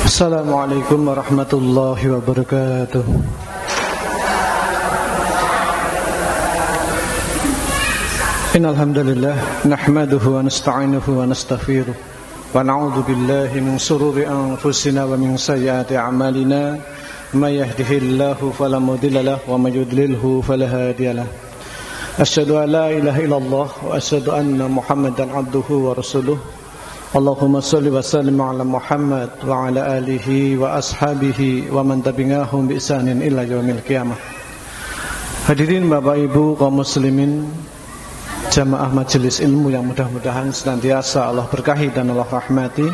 Assalamualaikum warahmatullahi wabarakatuh. Innal hamdalillah nahmaduhu wa nasta'inuhu wa nastaghfiruh wa na'udzu billahi min shururi anfusina wa min sayyiati a'malina may yahdihillahu fala mudilla lahu wa may yudlilhu fala hadiyalah. Asyhadu an la ilaha illallah wa asyhadu anna Muhammadan abduhu wa rasuluh. Allahumma salli wa sallim ala Muhammad wa ala alihi wa ashabihi wa man tabi'ahum bi ihsanin ila yaumil qiyamah. Hadirin Bapak Ibu kaum muslimin, jamaah majelis ilmu yang mudah-mudahan senantiasa Allah berkahi dan Allah rahmati.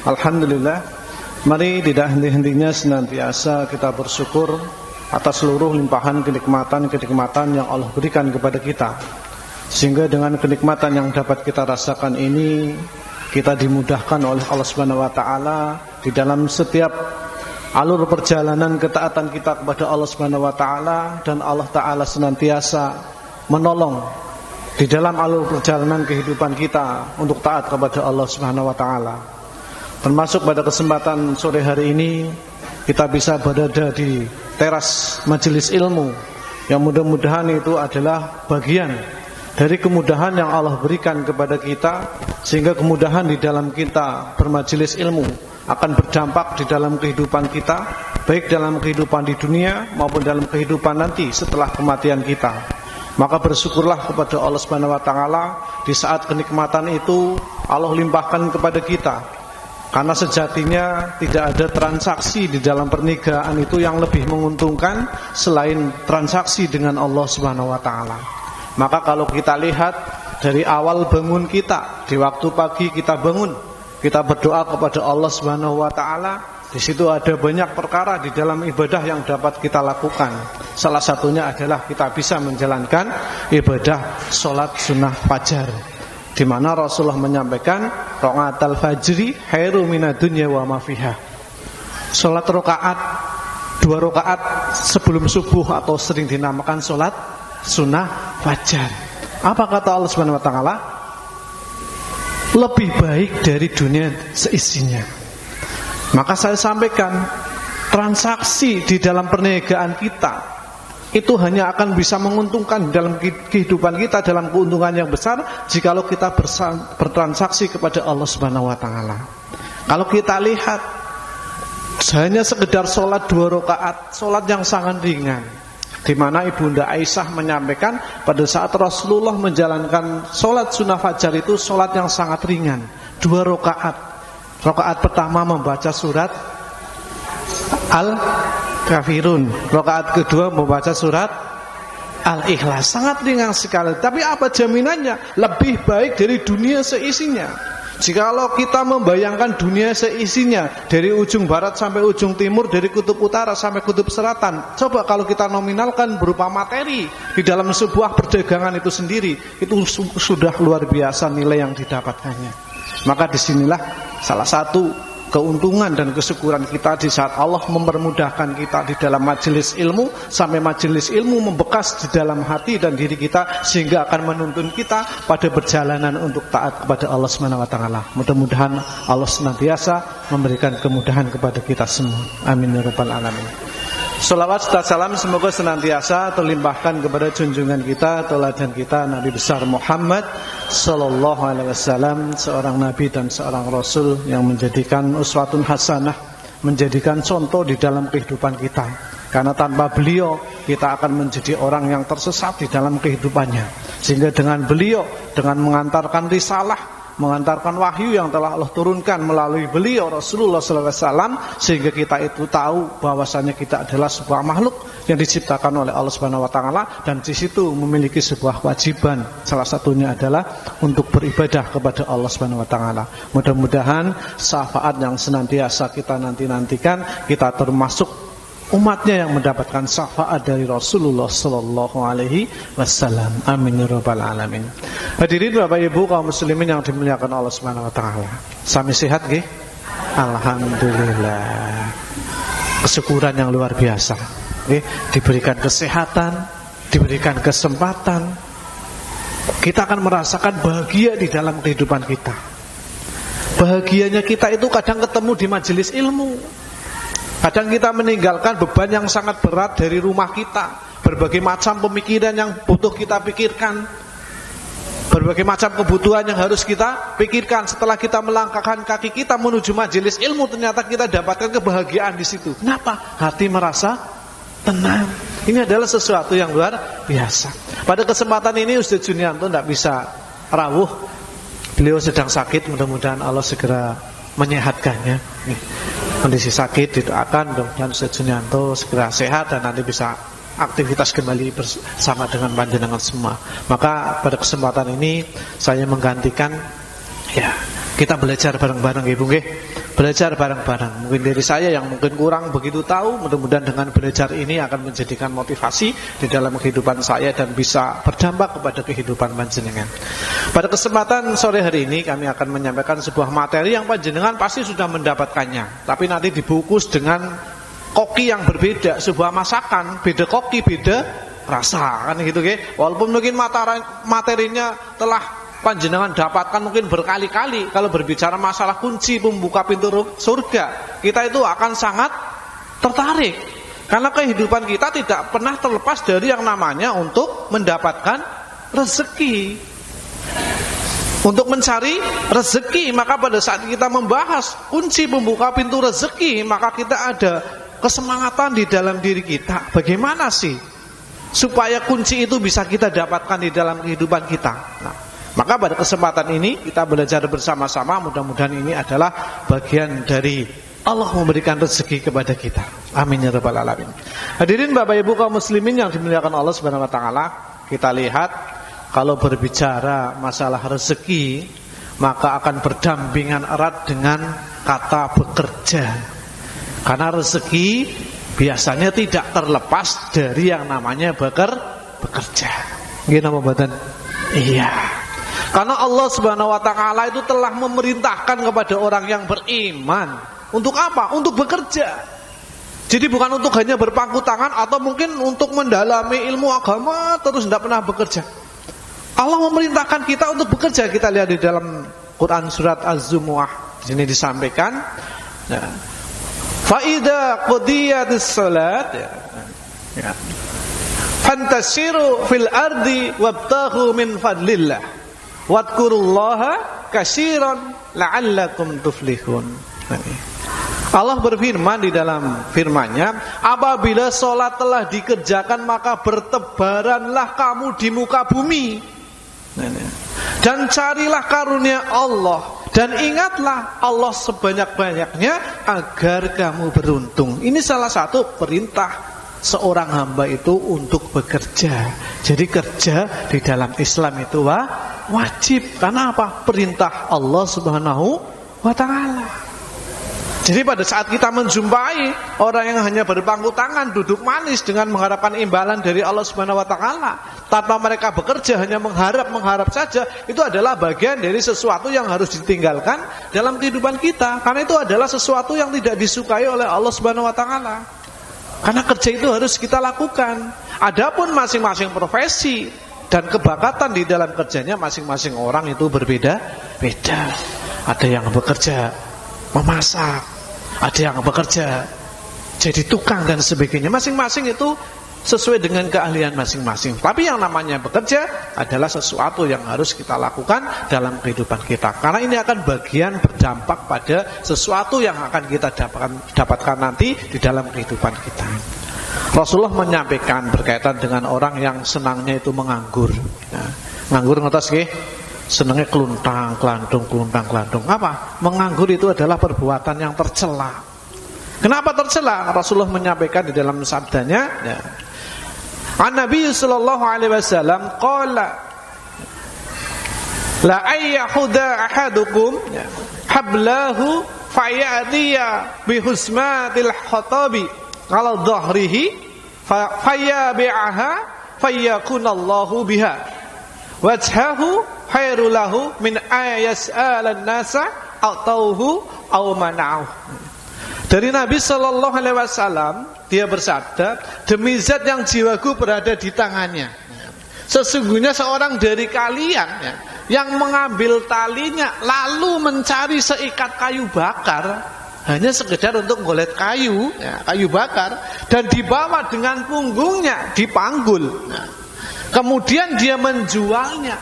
Alhamdulillah, mari tidak henti-hentinya senantiasa kita bersyukur atas seluruh limpahan kenikmatan yang Allah berikan kepada kita. Sehingga dengan kenikmatan yang dapat kita rasakan ini, kita dimudahkan oleh Allah Subhanahu wa taala di dalam setiap alur perjalanan ketaatan kita kepada Allah Subhanahu wa taala, dan Allah taala senantiasa menolong di dalam alur perjalanan kehidupan kita untuk taat kepada Allah Subhanahu wa taala. Termasuk pada kesempatan sore hari ini kita bisa berada di teras majelis ilmu, yang mudah-mudahan itu adalah bagian dari kemudahan yang Allah berikan kepada kita, sehingga kemudahan di dalam kita bermajelis ilmu akan berdampak di dalam kehidupan kita, baik dalam kehidupan di dunia maupun dalam kehidupan nanti setelah kematian kita. Maka bersyukurlah kepada Allah Subhanahu wa taala di saat kenikmatan itu Allah limpahkan kepada kita. Karena sejatinya tidak ada transaksi di dalam pernikahan itu yang lebih menguntungkan selain transaksi dengan Allah Subhanahu wa taala. Maka kalau kita lihat dari awal bangun kita, di waktu pagi kita bangun, kita berdoa kepada Allah Subhanahu wa taala. Di situ ada banyak perkara di dalam ibadah yang dapat kita lakukan. Salah satunya adalah kita bisa menjalankan ibadah sholat sunnah fajar, di mana Rasulullah menyampaikan raqaatul fajri khairu minad dunya wa ma fiha. Sholat rakaat 2 rakaat sebelum subuh atau sering dinamakan sholat sunnah fajar. Apa kata Allah Subhanahu wa taala? Lebih baik dari dunia seisinya. Maka saya sampaikan, transaksi di dalam perniagaan kita itu hanya akan bisa menguntungkan dalam kehidupan kita, dalam keuntungan yang besar jikalau kita bertransaksi kepada Allah Subhanahu wa taala. Kalau kita lihat hanya sekedar sholat 2 rakaat, sholat yang sangat ringan, di mana Ibunda Aisyah menyampaikan pada saat Rasulullah menjalankan sholat sunnah fajar itu sholat yang sangat ringan, 2 rakaat. Rakaat pertama membaca surat Al-Kafirun, rakaat kedua membaca surat Al-Ikhlas. Sangat ringan sekali. Tapi apa jaminannya? Lebih baik dari dunia seisinya. Jikalau kita membayangkan dunia seisinya, dari ujung barat sampai ujung timur, dari kutub utara sampai kutub selatan, coba kalau kita nominalkan berupa materi di dalam sebuah perdagangan itu sendiri, itu sudah luar biasa nilai yang didapatkannya. Maka disinilah salah satu keuntungan dan kesyukuran kita di saat Allah mempermudahkan kita di dalam majelis ilmu, sampai majelis ilmu membekas di dalam hati dan diri kita, sehingga akan menuntun kita pada perjalanan untuk taat kepada Allah Subhanahu wa taala. Mudah-mudahan Allah senantiasa memberikan kemudahan kepada kita semua. Amin ya rabbal alamin. Salawat serta salam semoga senantiasa terlimpahkan kepada junjungan kita, teladan kita, Nabi besar Muhammad sallallahu alaihi wasallam, seorang nabi dan seorang rasul yang menjadikan uswatun hasanah, menjadikan contoh di dalam kehidupan kita. Karena tanpa beliau kita akan menjadi orang yang tersesat di dalam kehidupannya. Sehingga dengan beliau, dengan mengantarkan risalah, mengantarkan wahyu yang telah Allah turunkan melalui beliau Rasulullah SAW, sehingga kita itu tahu bahwasanya kita adalah sebuah makhluk yang diciptakan oleh Allah Subhanahu wa taala, dan di situ memiliki sebuah kewajiban, salah satunya adalah untuk beribadah kepada Allah Subhanahu wa taala. Mudah-mudahan syafaat yang senantiasa kita nantikan, kita termasuk umatnya yang mendapatkan syafaat dari Rasulullah sallallahu alaihi wasallam. Amin ya rabbal alamin. Hadirin Bapak Ibu kaum muslimin yang dimuliakan Allah Subhanahu wa taala. Sami sehat nggih? Alhamdulillah. Kesyukuran yang luar biasa. Diberikan kesehatan, diberikan kesempatan, kita akan merasakan bahagia di dalam kehidupan kita. Bahagianya kita itu kadang ketemu di majelis ilmu. Kadang kita meninggalkan beban yang sangat berat dari rumah kita, berbagai macam pemikiran yang butuh kita pikirkan, berbagai macam kebutuhan yang harus kita pikirkan. Setelah kita melangkahkan kaki kita menuju majelis ilmu, ternyata kita dapatkan kebahagiaan di situ. Kenapa? Hati merasa tenang. Ini adalah sesuatu yang luar biasa. Pada kesempatan ini Ustaz Junianto tidak bisa rawuh. Beliau sedang sakit, mudah-mudahan Allah segera menyehatkannya. Kondisi sakit didoakan, mudah-mudahan Ustaz Junianto segera sehat dan nanti bisa aktivitas kembali bersama dengan panjenengan semua. Maka pada kesempatan ini saya menggantikan, ya, kita belajar bareng-bareng Ibu nggih. Belajar bareng-bareng. Mungkin dari saya yang mungkin kurang begitu tahu, mudah-mudahan dengan belajar ini akan menjadikan motivasi di dalam kehidupan saya dan bisa berdampak kepada kehidupan panjenengan. Pada kesempatan sore hari ini kami akan menyampaikan sebuah materi yang panjenengan pasti sudah mendapatkannya, tapi nanti dibungkus dengan koki yang berbeda, sebuah masakan, beda koki, beda rasa, kan gitu nggih. Walaupun mungkin materinya telah panjenengan dapatkan mungkin berkali-kali, kalau berbicara masalah kunci pembuka pintu surga, kita itu akan sangat tertarik. Karena kehidupan kita tidak pernah terlepas dari yang namanya untuk mendapatkan rezeki, untuk mencari rezeki. Maka pada saat kita membahas kunci pembuka pintu rezeki, maka kita ada kesemangatan di dalam diri kita. Bagaimana sih supaya kunci itu bisa kita dapatkan di dalam kehidupan kita? Nah, maka pada kesempatan ini kita belajar bersama-sama. Mudah-mudahan ini adalah bagian dari Allah memberikan rezeki kepada kita. Amin ya rabbal alamin. Hadirin Bapak Ibu kaum muslimin yang dimuliakan Allah Subhanahu wa taala, kita lihat kalau berbicara masalah rezeki, maka akan berdampingan erat dengan kata bekerja. Karena rezeki biasanya tidak terlepas dari yang namanya bekerja. Nggih napa mboten? Iya. Karena Allah Subhanahu wa taala itu telah memerintahkan kepada orang yang beriman untuk apa? Untuk bekerja. Jadi bukan untuk hanya berpangku tangan atau mungkin untuk mendalami ilmu agama terus tidak pernah bekerja. Allah memerintahkan kita untuk bekerja. Kita lihat di dalam Quran surat Az-Zumuah. Di sini disampaikan, ya, fa idza qudiyatis shalat, ya, fantasiru fil ardi wabtaghu min fadlillah wadkurullaha katsiran la'allakum tuflihun. Allah berfirman di dalam firman-Nya, apabila sholat telah dikerjakan maka bertebaranlah kamu di muka bumi dan carilah karunia Allah dan ingatlah Allah sebanyak-banyaknya agar kamu beruntung. Ini salah satu perintah seorang hamba itu untuk bekerja. Jadi kerja di dalam Islam itu wajib. Karena apa? Perintah Allah Subhanahu wa taala. Jadi pada saat kita menjumpai orang yang hanya berpangku tangan, duduk manis dengan mengharapkan imbalan dari Allah Subhanahu wa taala, tanpa mereka bekerja, hanya mengharap saja, itu adalah bagian dari sesuatu yang harus ditinggalkan dalam kehidupan kita. Karena itu adalah sesuatu yang tidak disukai oleh Allah Subhanahu wa taala. Karena kerja itu harus kita lakukan. Adapun masing-masing profesi dan kebakatan di dalam kerjanya masing-masing orang itu berbeda-beda. Ada yang bekerja memasak, ada yang bekerja jadi tukang dan sebagainya. Masing-masing itu sesuai dengan keahlian masing-masing. Tapi yang namanya bekerja adalah sesuatu yang harus kita lakukan dalam kehidupan kita. Karena ini akan bagian berdampak pada sesuatu yang akan kita dapatkan nanti di dalam kehidupan kita. Rasulullah menyampaikan berkaitan dengan orang yang senangnya itu menganggur. Nah, nganggur ngertos nggih? Senangnya keluntang, kelantung. Apa? Menganggur itu adalah perbuatan yang tercela. Kenapa tercela? Rasulullah menyampaikan di dalam sabdanya, ya, An-Nabi sallallahu alaihi wasallam qala la ayyahuda ahadukum hablahu fayadiya bihusmatil khatabi ala dhahrihi fayabi'aha fayakunallahu biha wajhahu khairulahu min ayas'alan nasa atauhu aw mana'u. Dari Nabi sallallahu alaihi wasallam, dia bersabda, demi zat yang jiwaku berada di tangannya, sesungguhnya seorang dari kalian, ya, yang mengambil talinya lalu mencari seikat kayu bakar, hanya sekedar untuk golet kayu, ya, kayu bakar, dan dibawa dengan punggungnya dipanggul. Nah, kemudian dia menjualnya.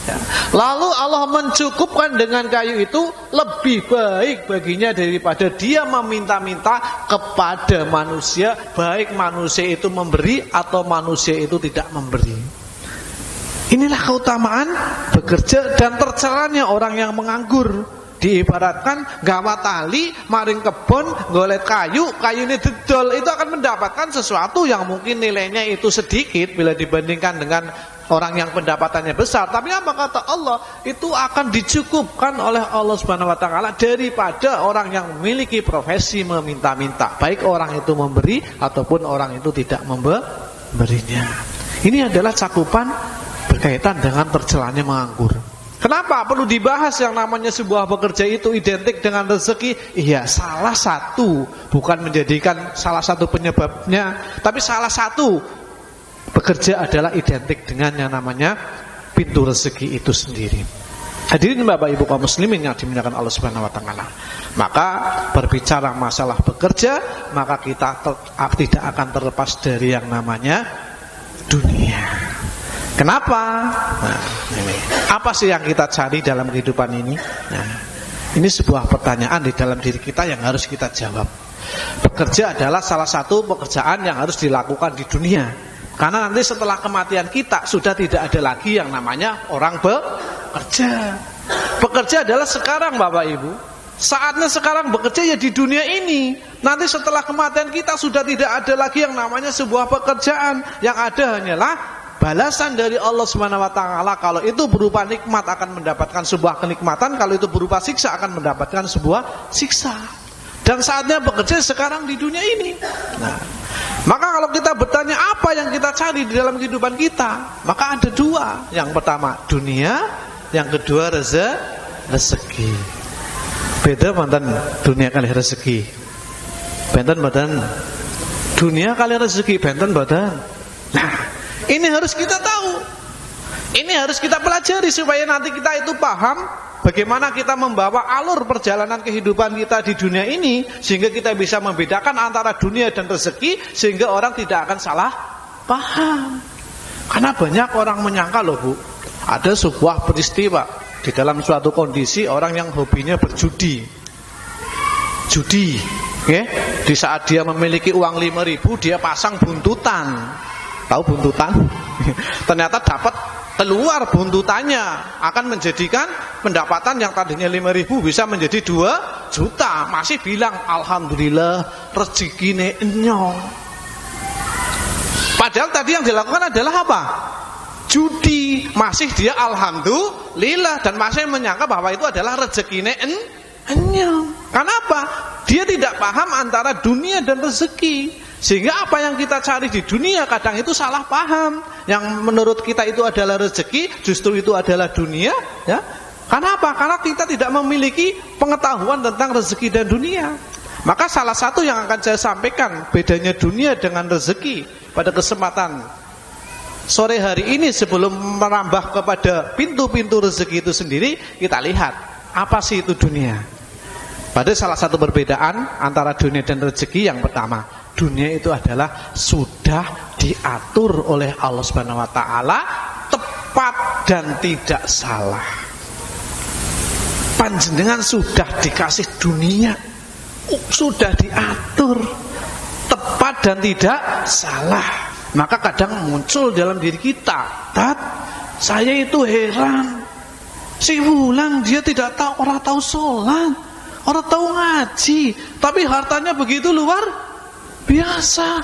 Ya. Lalu Allah mencukupkan dengan kayu itu, lebih baik baginya daripada dia meminta-minta kepada manusia, baik manusia itu memberi atau manusia itu tidak memberi. Inilah keutamaan bekerja dan tercelanya orang yang menganggur. Diibaratkan gawa tali, maring kebon, golet kayu, kayu ini didol, itu akan mendapatkan sesuatu yang mungkin nilainya itu sedikit bila dibandingkan dengan orang yang pendapatannya besar. Tapi apa kata Allah? Itu akan dicukupkan oleh Allah Subhanahu wa taala daripada orang yang memiliki profesi meminta-minta, baik orang itu memberi ataupun orang itu tidak memberinya. Ini adalah cakupan berkaitan dengan tercelanya menganggur. Kenapa perlu dibahas yang namanya sebuah bekerja itu identik dengan rezeki? Iya, salah satu, bukan menjadikan salah satu penyebabnya, tapi salah satu bekerja adalah identik dengan yang namanya pintu rezeki itu sendiri. Hadirin Bapak Ibu kaum muslimin yang dimuliakan Allah Subhanahu wa taala. Maka berbicara masalah bekerja, maka kita tidak akan terlepas dari yang namanya dunia. Kenapa? Nah, ini. Apa sih yang kita cari dalam kehidupan ini? Nah, ini sebuah pertanyaan di dalam diri kita yang harus kita jawab. Bekerja adalah salah satu pekerjaan yang harus dilakukan di dunia. Karena nanti setelah kematian kita sudah tidak ada lagi yang namanya orang bekerja. Bekerja adalah sekarang Bapak Ibu. Saatnya sekarang bekerja ya di dunia ini. Nanti setelah kematian kita sudah tidak ada lagi yang namanya sebuah pekerjaan. Yang ada hanyalah balasan dari Allah Subhanahu wa taala. Kalau itu berupa nikmat akan mendapatkan sebuah kenikmatan, kalau itu berupa siksa akan mendapatkan sebuah siksa. Dan saatnya bekerja sekarang di dunia ini. Nah, maka kalau kita bertanya apa yang kita cari di dalam kehidupan kita, maka ada dua. Yang pertama dunia, yang kedua rezeki. Beda mantan dunia kali rezeki. Benten badan dunia kali rezeki, benten badan. Nah, ini harus kita tahu. Ini harus kita pelajari supaya nanti kita itu paham bagaimana kita membawa alur perjalanan kehidupan kita di dunia ini, sehingga kita bisa membedakan antara dunia dan rezeki, sehingga orang tidak akan salah paham. Karena banyak orang menyangka loh Bu, ada sebuah peristiwa di dalam suatu kondisi orang yang hobinya berjudi. Judi, okay? Di saat dia memiliki uang 5.000 dia pasang buntutan. Tahu buntutan? Ternyata dapat keluar buntutannya, akan menjadikan pendapatan yang tadinya 5.000 bisa menjadi 2 juta. Masih bilang alhamdulillah rezekine enyong. Padahal tadi yang dilakukan adalah apa? Judi. Masih dia alhamdulillah dan masih menyangka bahwa itu adalah rezekine enyong. Kenapa? Dia tidak paham antara dunia dan rezeki. Sehingga apa yang kita cari di dunia kadang itu salah paham. Yang menurut kita itu adalah rezeki, justru itu adalah dunia, ya. Kenapa? Karena kita tidak memiliki pengetahuan tentang rezeki dan dunia. Maka salah satu yang akan saya sampaikan bedanya dunia dengan rezeki pada kesempatan sore hari ini, sebelum merambah kepada pintu-pintu rezeki itu sendiri, kita lihat apa sih itu dunia. Pada salah satu perbedaan antara dunia dan rezeki, yang pertama, dunia itu adalah sudah diatur oleh Allah Subhanahu wa taala, tepat dan tidak salah. Panjenengan sudah dikasih dunia, sudah diatur tepat dan tidak salah. Maka kadang muncul dalam diri kita, Tat, saya itu heran, si Wulan dia tidak tahu, orang tahu sholat, orang tahu ngaji, tapi hartanya begitu luar biasa.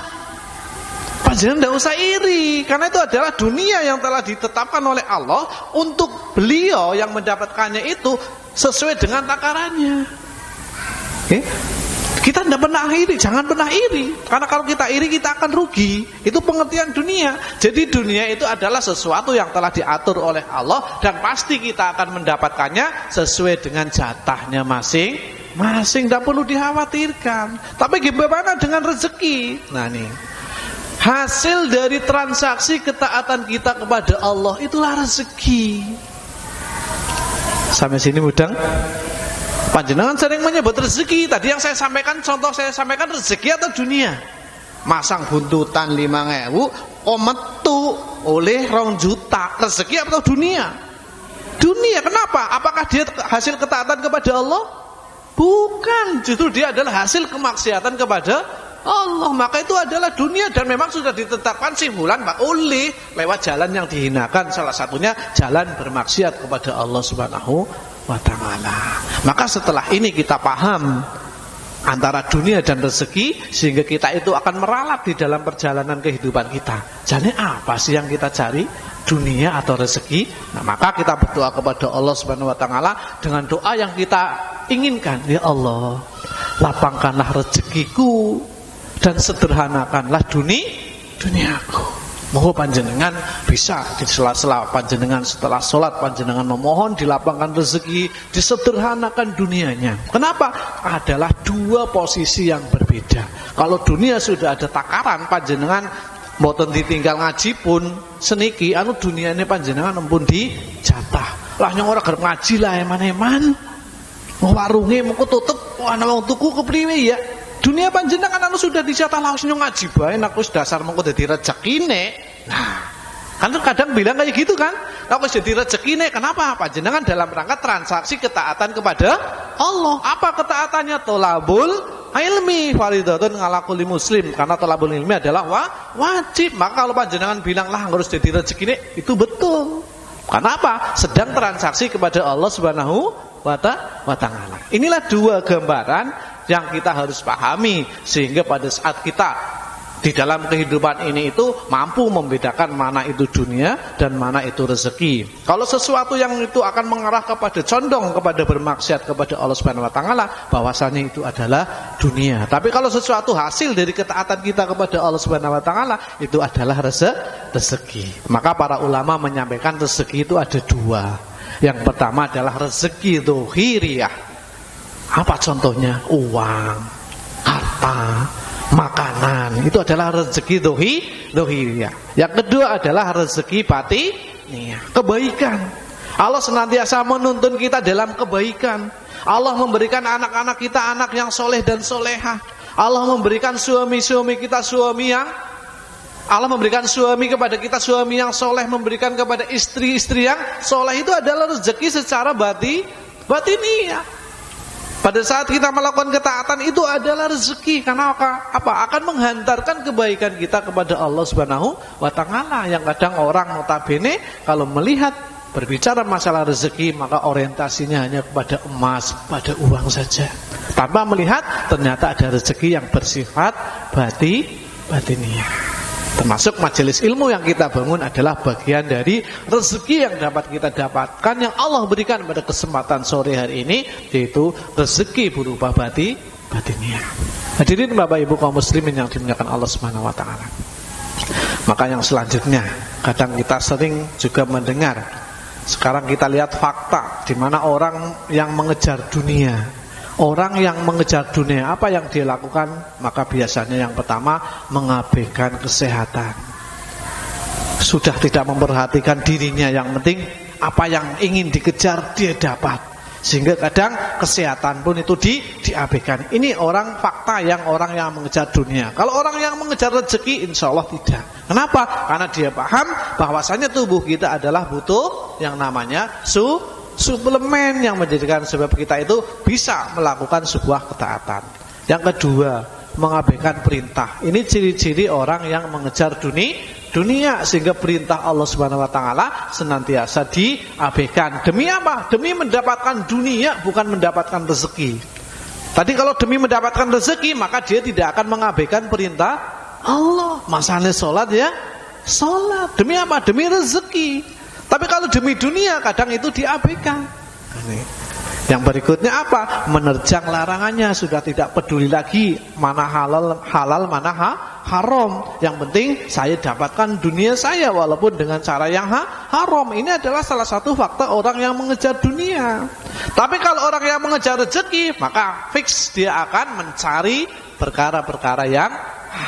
Panjenengan tidak usah iri, karena itu adalah dunia yang telah ditetapkan oleh Allah untuk beliau yang mendapatkannya itu sesuai dengan takarannya. Okay? Kita tidak pernah iri, jangan pernah iri, karena kalau kita iri kita akan rugi. Itu pengertian dunia. Jadi dunia itu adalah sesuatu yang telah diatur oleh Allah, dan pasti kita akan mendapatkannya sesuai dengan jatahnya masing-masing, tidak perlu dikhawatirkan. Tapi gimana dengan rezeki? Nah nih, hasil dari transaksi ketaatan kita kepada Allah itulah rezeki. Sampai sini mudeng. Panjenengan sering menyebut rezeki. Tadi yang saya sampaikan, contoh saya sampaikan rezeki atau dunia. Masang buntutan 5.000 metu oleh 2 juta. Rezeki atau dunia? Dunia. Kenapa? Apakah dia hasil ketaatan kepada Allah? Bukan. Justru dia adalah hasil kemaksiatan kepada Allah. Maka itu adalah dunia. Dan memang sudah ditetapkan simpulan oleh lewat jalan yang dihinakan. Salah satunya jalan bermaksiat kepada Allah Subhanahu wa ta'ala. Maka setelah ini kita paham antara dunia dan rezeki, sehingga kita itu akan meralat di dalam perjalanan kehidupan kita. Jadi apa sih yang kita cari? Dunia atau rezeki? Nah, maka kita berdoa kepada Allah Subhanahu wa ta'ala dengan doa yang kita inginkan. Ya Allah, lapangkanlah rezekiku dan sederhanakanlah duniaku. Mohon panjenengan bisa di sela-sela panjenengan setelah sholat panjenengan memohon dilapangkan rezeki, disederhanakan dunianya. Kenapa? Adalah 2 posisi yang berbeda. Kalau dunia sudah ada takaran, panjenengan mboten ditinggal ngaji pun seniki anu dunia ini panjenengan empun dijatah. Lah nyong ora gelem ngaji lah eman-eman. Warunge mengko tutup, ana wong tuku kepriwe ya? Dunia panjenengan anu sudah dijatah langsung ngaji bae nek wis dasar mengko dadi rezekine. Nah, kan kadang bilang kayak gitu kan? Nek wis dadi rezekine, kenapa? Panjenengan dalam rangka transaksi ketaatan kepada Allah. Apa ketaatannya? Tolabul ilmi fardhatun ala kulli muslim. Karena tolabul ilmi adalah wajib. Maka kalau panjenengan bilang lah harus jadi rezekine, itu betul. Kenapa? Sedang transaksi kepada Allah Subhanahu wa ta'ala. Inilah 2 gambaran yang kita harus pahami, sehingga pada saat kita di dalam kehidupan ini itu mampu membedakan mana itu dunia dan mana itu rezeki. Kalau sesuatu yang itu akan mengarah kepada condong kepada bermaksiat kepada Allah Subhanahu wa ta'ala, bahwasanya itu adalah dunia. Tapi kalau sesuatu hasil dari ketaatan kita kepada Allah Subhanahu wa ta'ala, itu adalah rezeki. Maka para ulama menyampaikan rezeki itu ada 2. Yang pertama adalah rezeki dzahiriyah. Apa contohnya? Uang, harta, makanan. Itu adalah rezeki dzahiriyah. Yang kedua adalah rezeki batiniyah, kebaikan. Allah senantiasa menuntun kita dalam kebaikan. Allah memberikan anak-anak kita anak yang soleh dan solehah. Allah memberikan suami-suami kita suami yang Allah memberikan suami kepada kita suami yang soleh, memberikan kepada istri-istri yang soleh. Itu adalah rezeki secara batiniyah. Pada saat kita melakukan ketaatan itu adalah rezeki. Karena apa? Akan menghantarkan kebaikan kita kepada Allah Subhanahu wa ta'ala. Yang kadang orang notabene kalau melihat berbicara masalah rezeki, maka orientasinya hanya kepada emas, pada uang saja, tanpa melihat ternyata ada rezeki yang bersifat batiniyah. Termasuk majelis ilmu yang kita bangun adalah bagian dari rezeki yang dapat kita dapatkan, yang Allah berikan pada kesempatan sore hari ini, yaitu rezeki berupa batiniyah. Hadirin Bapak Ibu kaum muslimin yang dimuliakan Allah Subhanahu wa ta'ala. Maka yang selanjutnya, kadang kita sering juga mendengar, sekarang kita lihat fakta di mana orang yang mengejar dunia. Orang yang mengejar dunia, apa yang dia lakukan? Maka biasanya yang pertama mengabaikan kesehatan. Sudah tidak memperhatikan dirinya, yang penting apa yang ingin dikejar dia dapat. Sehingga kadang kesehatan pun itu diabaikan. Ini orang fakta yang orang yang mengejar dunia. Kalau orang yang mengejar rezeki, insya Allah tidak. Kenapa? Karena dia paham bahwasanya tubuh kita adalah butuh yang namanya suplemen yang menjadikan sebab kita itu bisa melakukan sebuah ketaatan. Yang kedua, mengabaikan perintah. Ini ciri-ciri orang yang mengejar dunia, sehingga perintah Allah Subhanahu wa ta'ala senantiasa diabaikan. Demi apa? Demi mendapatkan dunia, bukan mendapatkan rezeki. Tadi kalau demi mendapatkan rezeki, maka dia tidak akan mengabaikan perintah Allah. Masalahnya sholat ya, sholat. Demi apa? Demi rezeki. Tapi kalau demi dunia, kadang itu diabaikan. Yang berikutnya apa? Menerjang larangannya, sudah tidak peduli lagi mana halal mana haram. Yang penting saya dapatkan dunia saya walaupun dengan cara yang haram. Ini adalah salah satu fakta orang yang mengejar dunia. Tapi kalau orang yang mengejar rezeki, maka fix dia akan mencari perkara-perkara yang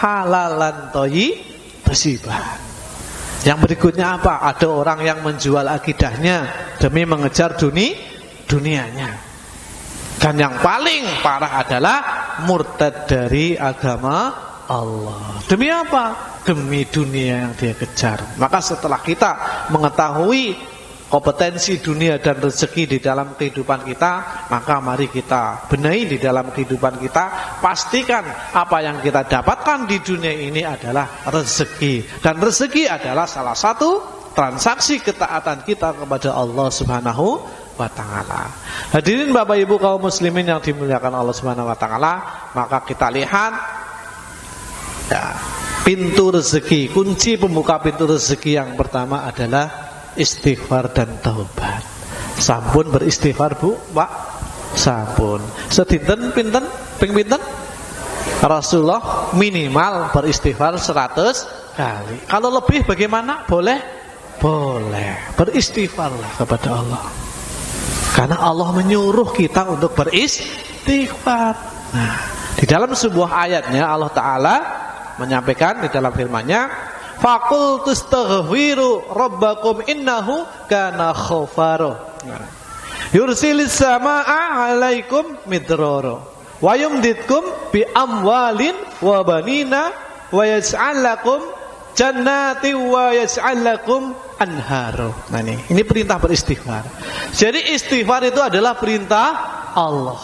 halalan thayyiban. Yang berikutnya apa? Ada orang yang menjual akidahnya demi mengejar dunianya. Dan yang paling parah adalah murtad dari agama Allah. Demi apa? Demi dunia yang dia kejar. Maka setelah kita mengetahui kompetensi dunia dan rezeki di dalam kehidupan kita, maka mari kita benahi di dalam kehidupan kita. Pastikan apa yang kita dapatkan di dunia ini adalah rezeki. Dan rezeki adalah salah satu transaksi ketaatan kita kepada Allah Subhanahu wa ta'ala. Hadirin Bapak Ibu kaum muslimin yang dimuliakan Allah Subhanahu wa ta'ala, maka kita lihat ya, pintu rezeki, kunci pembuka pintu rezeki yang pertama adalah istighfar dan taubat. Sampun beristighfar Bu, Pak? Sampun. Sedinten pinten? Ping pinten? Rasulullah minimal beristighfar 100 kali. Kalau lebih bagaimana? Boleh? Boleh. Beristighfarlah kepada Allah. Karena Allah menyuruh kita untuk beristighfar. Nah, di dalam sebuah ayatnya Allah Ta'ala menyampaikan di dalam firman-Nya, faqul tastaghfiru rabbakum innahu kana ghafara. Yursilis samaa'a 'alaikum midrara wa yumditkum bi amwalin wa banina wa yaj'al lakum jannatin wa yaj'al lakum anhara. Nah ini perintah beristighfar. Jadi istighfar itu adalah perintah Allah.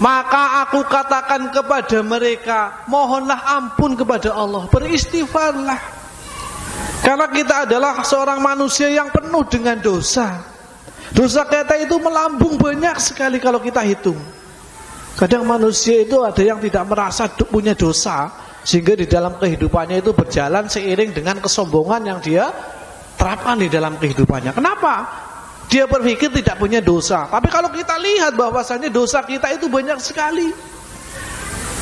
Maka aku katakan kepada mereka, mohonlah ampun kepada Allah, beristighfarlah. Karena kita adalah seorang manusia yang penuh dengan dosa. Dosa kita itu melambung banyak sekali kalau kita hitung. Kadang manusia itu ada yang tidak merasa punya dosa, sehingga di dalam kehidupannya itu berjalan seiring dengan kesombongan yang dia terapkan di dalam kehidupannya. Kenapa? Dia berpikir tidak punya dosa. Tapi kalau kita lihat bahwasannya dosa kita itu banyak sekali.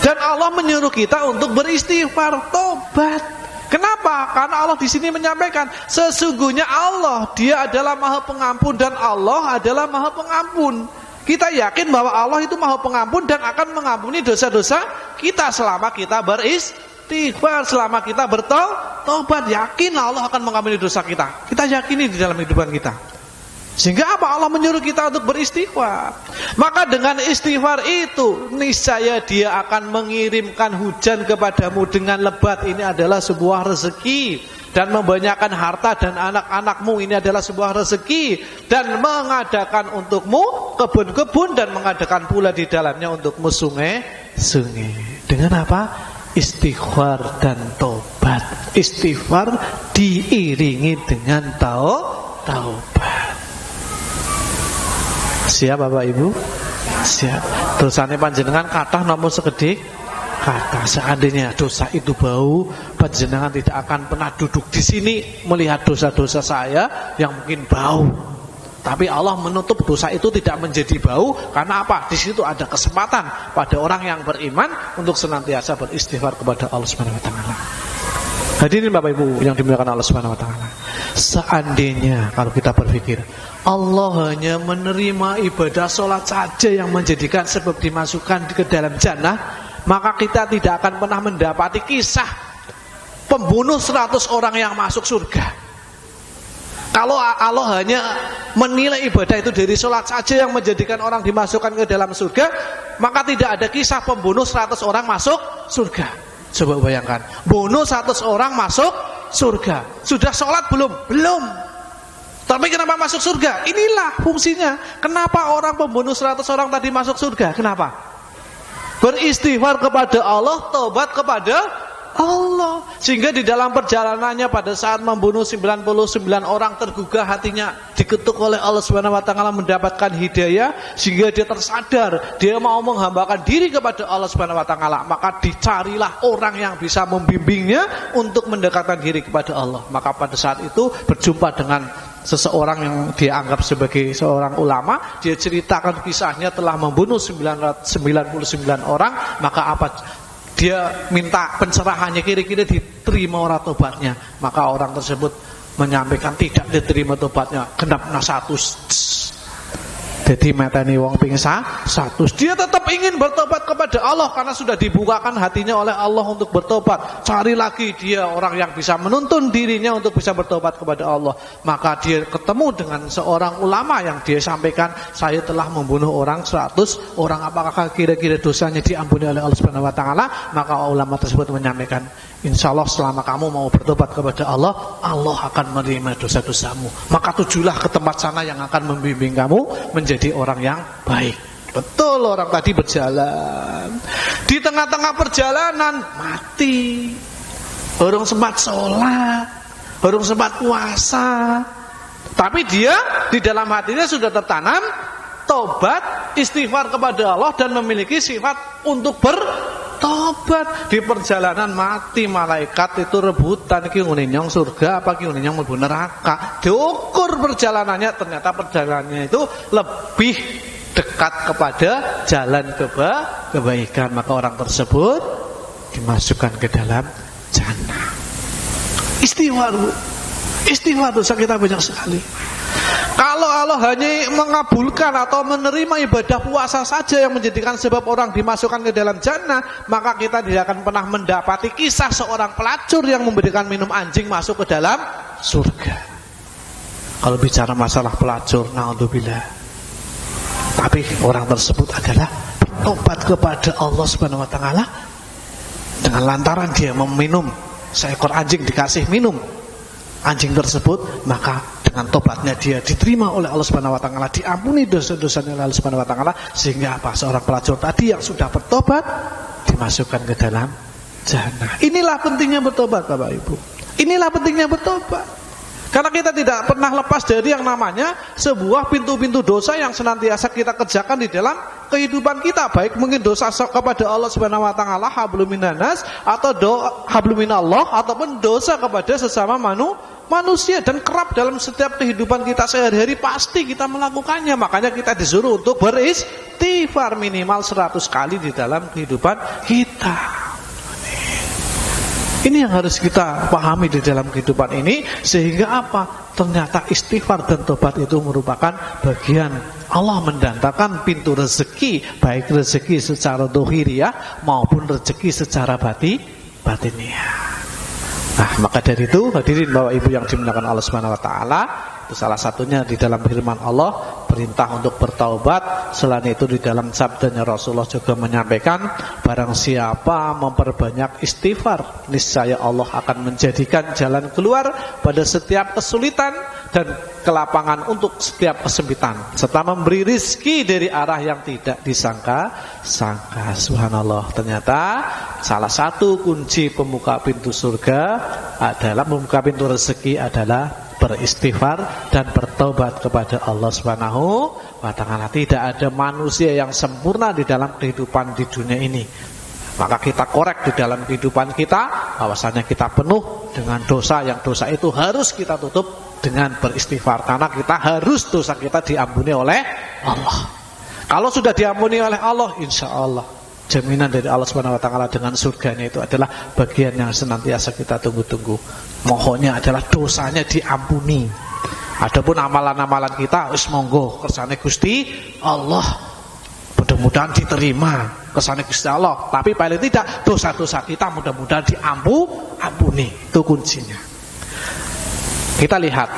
Dan Allah menyuruh kita untuk beristighfar, tobat. Kenapa? Karena Allah di sini menyampaikan sesungguhnya Allah dia adalah Maha Pengampun dan Allah adalah Maha Pengampun. Kita yakin bahwa Allah itu Maha Pengampun dan akan mengampuni dosa-dosa kita selama kita beristighfar, selama kita bertobat. Yakin Allah akan mengampuni dosa kita. Kita yakini di dalam kehidupan kita. Sehingga apa? Allah menyuruh kita untuk beristighfar. Maka dengan istighfar itu niscaya dia akan mengirimkan hujan kepadamu dengan lebat. Ini adalah sebuah rezeki. Dan membanyakkan harta dan anak-anakmu, ini adalah sebuah rezeki. Dan mengadakan untukmu kebun-kebun dan mengadakan pula di dalamnya untukmu sungai-sungai. Dengan apa? Istighfar dan tobat. Istighfar diiringi dengan taubat. Siap Bapak Ibu? Siap. Dosane panjenengan kathah namun sekedhik kata. Seandainya dosa itu bau, panjenengan tidak akan pernah duduk di sini melihat dosa-dosa saya yang mungkin bau. Tapi Allah menutup dosa itu tidak menjadi bau. Karena apa? Di situ ada kesempatan pada orang yang beriman untuk senantiasa beristighfar kepada Allah Subhanahu wa taala. Hadirin Bapak Ibu yang dimuliakan Allah Subhanahu wa taala. Seandainya kalau kita berpikir Allah hanya menerima ibadah sholat saja yang menjadikan sebab dimasukkan ke dalam jannah, maka kita tidak akan pernah mendapati kisah pembunuh 100 orang yang masuk surga. Kalau Allah hanya menilai ibadah itu dari sholat saja yang menjadikan orang dimasukkan ke dalam surga, maka tidak ada kisah pembunuh 100 orang masuk surga. Coba bayangkan, bunuh 100 orang masuk surga. Sudah sholat belum? Belum. Tapi kenapa masuk surga? Inilah fungsinya. Kenapa orang pembunuh 100 orang tadi masuk surga? Kenapa? Beristighfar kepada Allah, taubat kepada Allah. Sehingga di dalam perjalanannya pada saat membunuh 99 orang tergugah hatinya, diketuk oleh Allah Subhanahu wa taala mendapatkan hidayah sehingga dia tersadar, dia mau menghambakan diri kepada Allah Subhanahu wa taala. Maka dicarilah orang yang bisa membimbingnya untuk mendekatkan diri kepada Allah. Maka pada saat itu berjumpa dengan seseorang yang dia anggap sebagai seorang ulama, dia ceritakan kisahnya telah membunuh 999 orang, maka apa? Dia minta pencerahannya, kira-kira diterima orang tobatnya. Maka orang tersebut menyampaikan tidak diterima tobatnya, genapna 100. Jadi mateni wong ping 100, dia tetap ingin bertobat kepada Allah karena sudah dibukakan hatinya oleh Allah untuk bertobat. Cari lagi dia orang yang bisa menuntun dirinya untuk bisa bertobat kepada Allah. Maka dia ketemu dengan seorang ulama yang dia sampaikan, saya telah membunuh orang 100 orang, apakah kira-kira dosanya diampuni oleh Allah Subhanahu wa taala? Maka ulama tersebut menyampaikan, insya Allah selama kamu mau bertobat kepada Allah, Allah akan menerima dosa-dosamu. Maka tujulah ke tempat sana yang akan membimbing kamu menjadi orang yang baik. Betul, orang tadi berjalan, di tengah-tengah perjalanan mati. Orang sempat sholat, orang sempat puasa, tapi dia di dalam hatinya sudah tertanam tobat, istighfar kepada Allah dan memiliki sifat untuk bertobat. Di perjalanan mati, malaikat itu rebutan, ki ngene nyong surga apa ki ngene nyong mlebu neraka. Diukur perjalanannya, ternyata perjalanannya itu lebih dekat kepada jalan kebaikan. Maka orang tersebut dimasukkan ke dalam jannah. Istighfar dosa kita banyak sekali. Kalau Allah hanya mengabulkan atau menerima ibadah puasa saja yang menjadikan sebab orang dimasukkan ke dalam jannah, maka kita tidak akan pernah mendapati kisah seorang pelacur yang memberikan minum anjing masuk ke dalam surga. Kalau bicara masalah pelacur, naudzubillah. Tapi orang tersebut adalah bertobat kepada Allah Subhanahu wa taala dengan lantaran dia meminum seekor anjing, dikasih minum anjing tersebut, maka dengan tobatnya dia diterima oleh Allah Subhanahu wa taala, diampuni dosa-dosanya oleh Allah Subhanahu wa taala, sehingga apa? Seorang pelacur tadi yang sudah bertobat dimasukkan ke dalam jannah. Inilah pentingnya bertobat, Bapak Ibu. Inilah pentingnya bertobat. Karena kita tidak pernah lepas dari yang namanya sebuah pintu-pintu dosa yang senantiasa kita kerjakan di dalam kehidupan kita, baik mungkin dosa kepada Allah Subhanahu wa taala, hablum minannas, atau hablum minallah, ataupun dosa kepada sesama manusia, dan kerap dalam setiap kehidupan kita sehari-hari pasti kita melakukannya. Makanya kita disuruh untuk beristighfar minimal 100 kali di dalam kehidupan kita. Ini yang harus kita pahami di dalam kehidupan ini, sehingga apa? Ternyata istighfar dan tobat itu merupakan bagian Allah mendatangkan pintu rezeki, baik rezeki secara dohiriyah maupun rezeki secara batiniah. Nah, maka dari itu hadirin Bapak Ibu yang dimuliakan Allah Subhanahu wa taala, itu salah satunya di dalam firman Allah perintah untuk bertaubat. Selain itu di dalam sabdanya Rasulullah juga menyampaikan, barang siapa memperbanyak istighfar, niscaya Allah akan menjadikan jalan keluar pada setiap kesulitan dan kelapangan untuk setiap kesempitan, serta memberi rizki dari arah yang tidak disangka-sangka. Subhanallah, ternyata salah satu kunci pembuka pintu surga adalah, membuka pintu rezeki adalah beristighfar dan bertobat kepada Allah Subhanahu wa taala. Tidak ada manusia yang sempurna di dalam kehidupan di dunia ini. Maka kita korek di dalam kehidupan kita bahwasanya kita penuh dengan dosa, yang dosa itu harus kita tutup dengan beristighfar, karena kita harus dosa kita diampuni oleh Allah. Kalau sudah diampuni oleh Allah, insya Allah jaminan dari Allah Subhanahu wa taala dengan surganya itu adalah bagian yang senantiasa kita tunggu-tunggu. Mohonnya adalah dosanya diampuni. Adapun amalan-amalan kita wis monggo kersane Gusti Allah, mudah-mudahan diterima kersane Gusti Allah. Tapi paling tidak dosa-dosa kita mudah-mudahan diampuni. Itu kuncinya. Kita lihat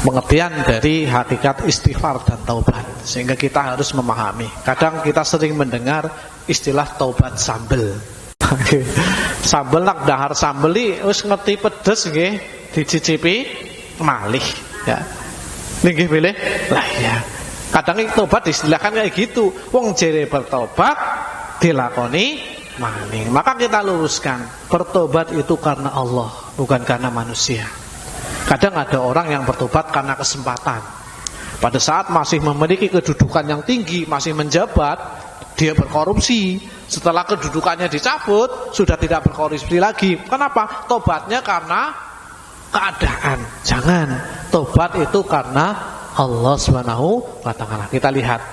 pengertian dari hakikat istighfar dan taubat, sehingga kita harus memahami. Kadang kita sering mendengar istilah taubat sambel. Sambel nak dahar sambeli wis ngerti pedes nggih, dicicipi malih ya. Nggih pilih. Lah ya. Kadang tobat istilahkan kayak gitu. Wong jere bertobat dilakoni malih. Maka kita luruskan, bertobat itu karena Allah, bukan karena manusia. Kadang ada orang yang bertobat karena kesempatan. Pada saat masih memiliki kedudukan yang tinggi, masih menjabat, dia berkorupsi. Setelah kedudukannya dicabut, sudah tidak berkorupsi lagi. Kenapa? Tobatnya karena keadaan. Jangan. Tobat itu karena Allah Subhanahu wa taala. Kita lihat.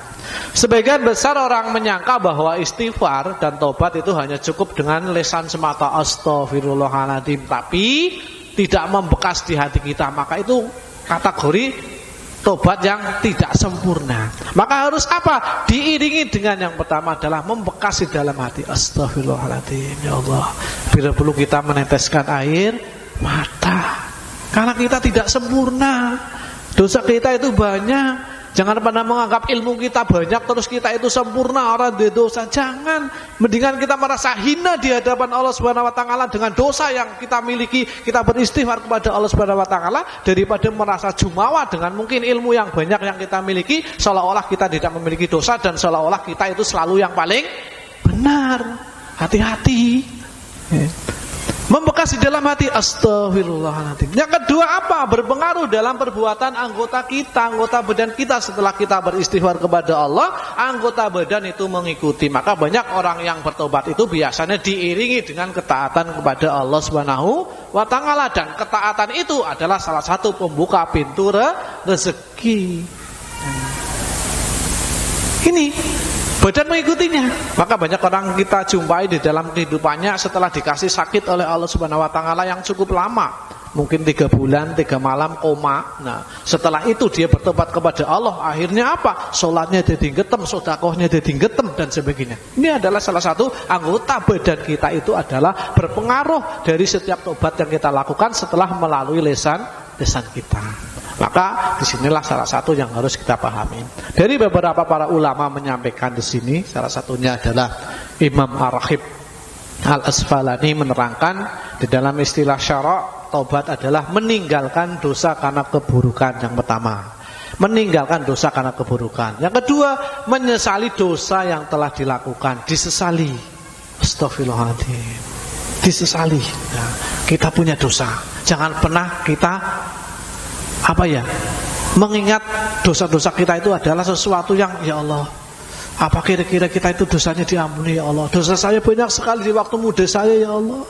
Sebagian besar orang menyangka bahwa istighfar dan tobat itu hanya cukup dengan lisan semata, astagfirullahaladzim, tapi tidak membekas di hati kita. Maka itu kategori tobat yang tidak sempurna. Maka harus apa? Diiringi dengan yang pertama adalah membekas di dalam hati. Astagfirullahaladzim, ya Allah, bila perlu kita meneteskan air mata, karena kita tidak sempurna. Dosa kita itu banyak. Jangan pernah menganggap ilmu kita banyak terus kita itu sempurna, orang di dosa. Jangan. Mendingan kita merasa hina di hadapan Allah Subhanahu wa taala dengan dosa yang kita miliki, kita beristighfar kepada Allah Subhanahu wa taala, daripada merasa jumawa dengan mungkin ilmu yang banyak yang kita miliki, seolah-olah kita tidak memiliki dosa dan seolah-olah kita itu selalu yang paling benar. Hati-hati. Membekas di dalam hati. Astagfirullahaladzim. Yang kedua apa? Berpengaruh dalam perbuatan anggota kita, anggota badan kita. Setelah kita beristighfar kepada Allah, anggota badan itu mengikuti. Maka banyak orang yang bertobat itu biasanya diiringi dengan ketaatan kepada Allah Subhanahu wa taala, dan ketaatan itu adalah salah satu pembuka pintu rezeki. Ini badan mengikutinya. Maka banyak orang kita jumpai di dalam kehidupannya setelah dikasih sakit oleh Allah Subhanahu wa taala yang cukup lama, mungkin 3 bulan 3 malam koma. Nah, setelah itu dia bertobat kepada Allah, akhirnya apa? Salatnya jadi getem, sedekahnya jadi getem dan sebagainya. Ini adalah salah satu anggota badan kita itu adalah berpengaruh dari setiap tobat yang kita lakukan setelah melalui lisan kita. Maka disinilah salah satu yang harus kita pahami. Dari beberapa para ulama menyampaikan di sini, salah satunya adalah Imam Ar-Raghib Al-Asfalani menerangkan di dalam istilah syara' taubat adalah meninggalkan dosa karena keburukan yang pertama. Meninggalkan dosa karena keburukan. Yang kedua, menyesali dosa yang telah dilakukan, disesali. Astagfirullahaladzim. Disesali. Nah, kita punya dosa. Jangan pernah kita mengingat dosa-dosa kita itu adalah sesuatu yang, ya Allah, apa kira-kira kita itu dosanya diampuni, ya Allah. Dosa saya banyak sekali di waktu muda saya, ya Allah.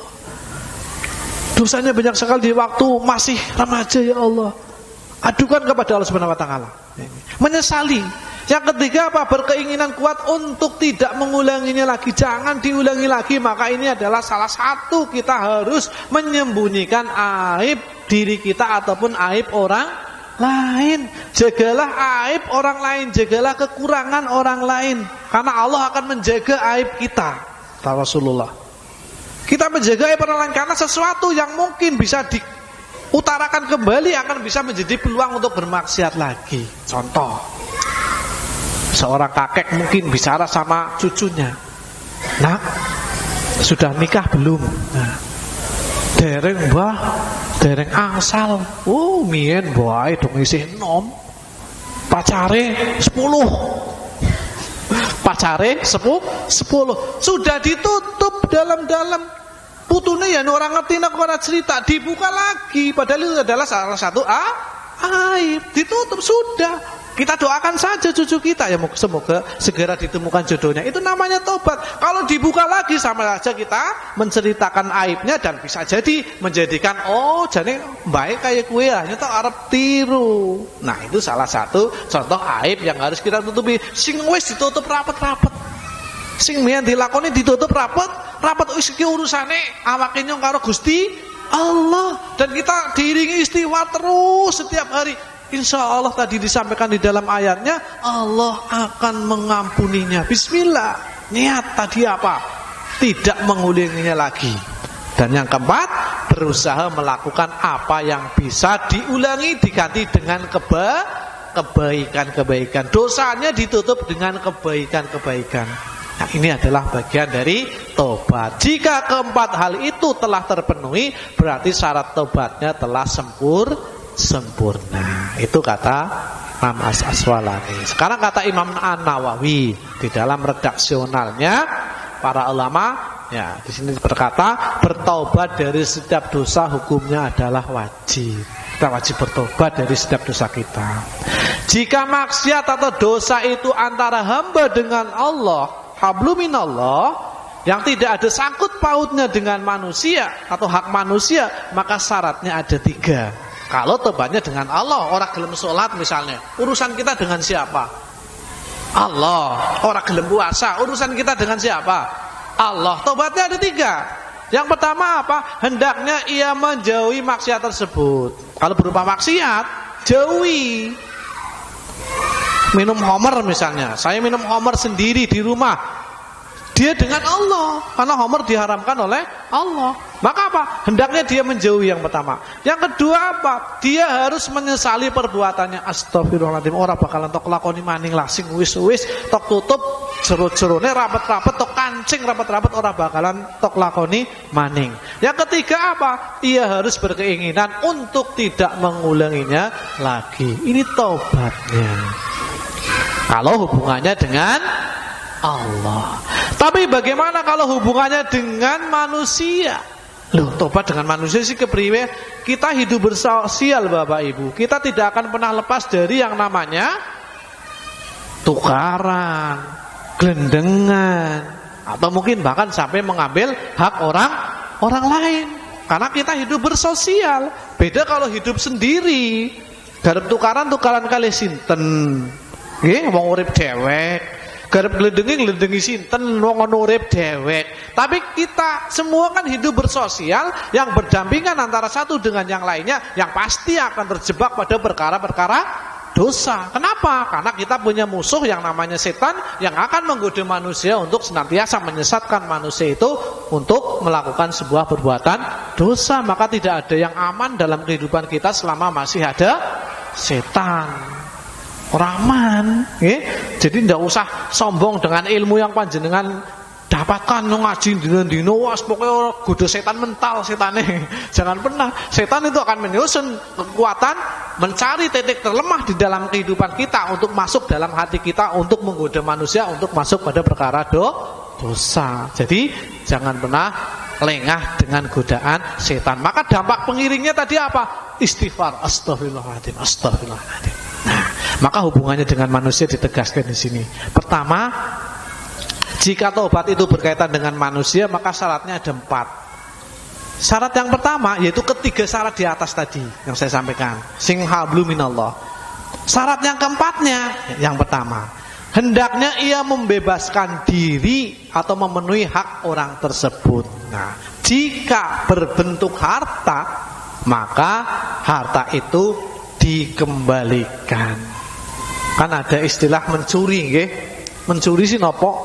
Dosanya banyak sekali di waktu masih remaja, ya Allah. Adukan kepada Allah Subhanahu wa taala. Menyesali. Yang ketiga apa? Berkeinginan kuat untuk tidak mengulanginya lagi. Jangan diulangi lagi. Maka ini adalah salah satu kita harus menyembunyikan aib diri kita ataupun aib orang lain. Jagalah aib orang lain, jagalah kekurangan orang lain, karena Allah akan menjaga aib kita. Kata Rasulullah, kita menjaga aib orang lain karena sesuatu yang mungkin bisa diutarakan kembali akan bisa menjadi peluang untuk bermaksiat lagi. Contoh, seorang kakek mungkin bicara sama cucunya, "Nak, sudah nikah belum?" Nah, dereng mbah, dereng angsal. Oh, mien bae dong isih enom. Pacare 10. Pacare 10. Sudah ditutup dalam-dalam. Putune ya orang ngerti nek ora cerita, dibuka lagi padahal itu adalah salah satu aib. Ditutup sudah. Kita doakan saja cucu kita ya, semoga segera ditemukan jodohnya. Itu namanya tobat. Kalau dibuka lagi sama saja kita menceritakan aibnya dan bisa jadi menjadikan jane baik kayak kue hanya tak arep tiru. Nah, itu salah satu contoh aib yang harus kita tutupi. Sing wis ditutup rapet-rapet. Sing mbiyen dilakoni ditutup rapet wis iki urusane awake nyong karo Gusti Allah, dan kita diiringi istighfar terus setiap hari. Insya Allah tadi disampaikan di dalam ayatnya, Allah akan mengampuninya. Bismillah. Niat tadi apa? Tidak mengulanginya lagi. Dan yang keempat, berusaha melakukan apa yang bisa diulangi, diganti dengan kebaikan-kebaikan. Dosanya ditutup dengan kebaikan-kebaikan. Nah, ini adalah bagian dari tobat. Jika keempat hal itu telah terpenuhi, berarti syarat tobatnya telah sempurna. Itu kata Imam As-Aswalani. Sekarang kata Imam An-Nawawi di dalam redaksionalnya, para ulama ya di sini berkata, bertaubat dari setiap dosa hukumnya adalah wajib. Kita wajib bertobat dari setiap dosa kita. Jika maksiat atau dosa itu antara hamba dengan Allah, habluminallah, yang tidak ada sangkut pautnya dengan manusia atau hak manusia, maka syaratnya ada 3. Kalau tobatnya dengan Allah, orang gelem sholat misalnya, urusan kita dengan siapa? Allah. Orang gelem puasa, urusan kita dengan siapa? Allah. Tobatnya ada 3. Yang pertama apa? Hendaknya ia menjauhi maksiat tersebut. Kalau berupa maksiat, jauhi. Minum homer misalnya, saya minum homer sendiri di rumah, dia dengan Allah, karena homer diharamkan oleh Allah. Maka apa? Hendaknya dia menjauhi yang pertama. Yang kedua apa? Dia harus menyesali perbuatannya. Astagfirullahaladzim, orang bakalan tok lakoni maning lah, sing wis tok tutup jero-jerone rapet-rapet, tok kancing rapet-rapet, orang bakalan tok lakoni maning. Yang ketiga apa? Ia harus berkeinginan untuk tidak mengulanginya lagi. Ini taubatnya. Kalau hubungannya dengan Allah. Tapi bagaimana kalau hubungannya dengan manusia? Loh, tobat dengan manusia sih kepriwe? Kita hidup bersosial Bapak Ibu. Kita tidak akan pernah lepas dari yang namanya tukaran, gelendengan, atau mungkin bahkan sampai mengambil hak orang lain. Karena kita hidup bersosial. Beda kalau hidup sendiri. Garap tukaran kali sinten. Nggih, wong urip dhewek. Garap gledengi sinten wong urip dhewek. Tapi kita semua kan hidup bersosial yang berdampingan antara satu dengan yang lainnya, yang pasti akan terjebak pada perkara-perkara dosa. Kenapa? Karena kita punya musuh yang namanya setan, yang akan menggoda manusia untuk senantiasa menyesatkan manusia itu untuk melakukan sebuah perbuatan dosa. Maka tidak ada yang aman dalam kehidupan kita selama masih ada setan. Orang aman, jadi tidak usah sombong dengan ilmu yang panjenengan dapatkan ngaji dino was pokoknya goda setan mental setane. Jangan pernah. Setan itu akan menyusun kekuatan mencari titik terlemah di dalam kehidupan kita untuk masuk dalam hati kita, untuk menggoda manusia untuk masuk pada perkara dosa. Jadi jangan pernah lengah dengan godaan setan. Maka dampak pengiringnya tadi apa? Istighfar, astagfirullahaladzim, astagfirullahaladzim. Nah, maka hubungannya dengan manusia ditegaskan di sini. Pertama, jika taubat itu berkaitan dengan manusia, maka syaratnya ada 4. Syarat yang pertama yaitu ketiga syarat di atas tadi yang saya sampaikan. Sing hablu minallah. Syarat yang keempatnya, yang pertama, hendaknya ia membebaskan diri atau memenuhi hak orang tersebut. Nah, jika berbentuk harta, maka harta itu dikembalikan. Kan ada istilah mencuri nggih. Mencuri sih nopo?